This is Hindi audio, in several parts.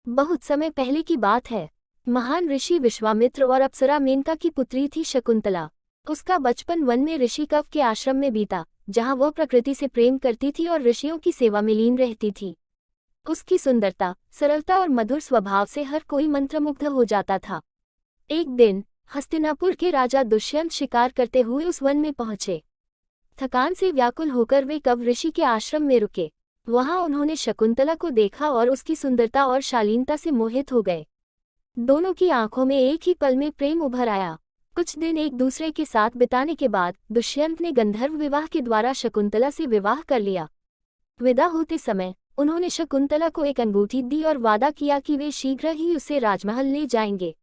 बहुत समय पहले की बात है। महान ऋषि विश्वामित्र और अप्सरा मेनका की पुत्री थी शकुंतला। उसका बचपन वन में ऋषि कव के आश्रम में बीता, जहां वह प्रकृति से प्रेम करती थी और ऋषियों की सेवा में लीन रहती थी। उसकी सुंदरता, सरलता और मधुर स्वभाव से हर कोई मंत्रमुग्ध हो जाता था। एक दिन हस्तिनापुर के राजा दुष्यंत शिकार करते हुए उस वन में पहुंचे। थकान से व्याकुल होकर वे कव ऋषि के आश्रम में रुके। वहां उन्होंने शकुंतला को देखा और उसकी सुंदरता और शालीनता से मोहित हो गए। दोनों की आंखों में एक ही पल में प्रेम उभर आया। कुछ दिन एक दूसरे के साथ बिताने के बाद दुष्यंत ने गंधर्व विवाह के द्वारा शकुंतला से विवाह कर लिया। विदा होते समय उन्होंने शकुंतला को एक अंगूठी दी और वादा किया कि वे शीघ्र ही उसे राजमहल ले जाएंगे।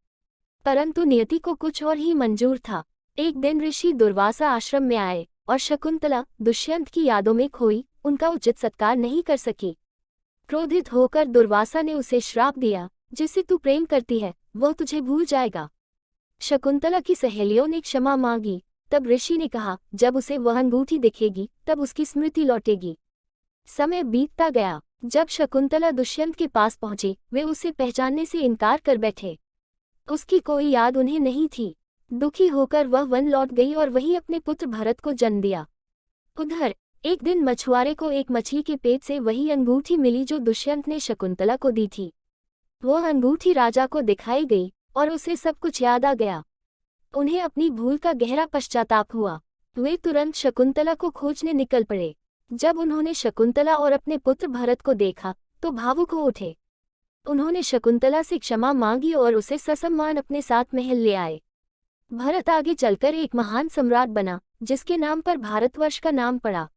परंतु नियति को कुछ और ही मंजूर था। एक दिन ऋषि दुर्वासा आश्रम में आए और शकुंतला दुष्यंत की यादों में खोई उनका उचित सत्कार नहीं कर सकी। क्रोधित होकर दुर्वासा ने उसे श्राप दिया, जिसे तू प्रेम करती है वो तुझे भूल जाएगा। शकुंतला की सहेलियों ने क्षमा मांगी। तब ऋषि ने कहा, जब उसे वह अंगूठी दिखेगी तब उसकी स्मृति लौटेगी। समय बीतता गया। जब शकुंतला दुष्यंत के पास पहुंची, वे उसे पहचानने से इनकार कर बैठे। उसकी कोई याद उन्हें नहीं थी। दुखी होकर वह वन लौट गई और वहीं अपने पुत्र भरत को जन्म दिया। उधर एक दिन मछुआरे को एक मछली के पेट से वही अंगूठी मिली जो दुष्यंत ने शकुंतला को दी थी। वह अंगूठी राजा को दिखाई गई और उसे सब कुछ याद आ गया। उन्हें अपनी भूल का गहरा पश्चाताप हुआ। वे तुरंत शकुंतला को खोजने निकल पड़े। जब उन्होंने शकुंतला और अपने पुत्र भरत को देखा तो भावुक हो उठे। उन्होंने शकुंतला से क्षमा मांगी और उसे ससम्मान अपने साथ महल ले आए। भरत आगे चलकर एक महान सम्राट बना, जिसके नाम पर भारतवर्ष का नाम पड़ा।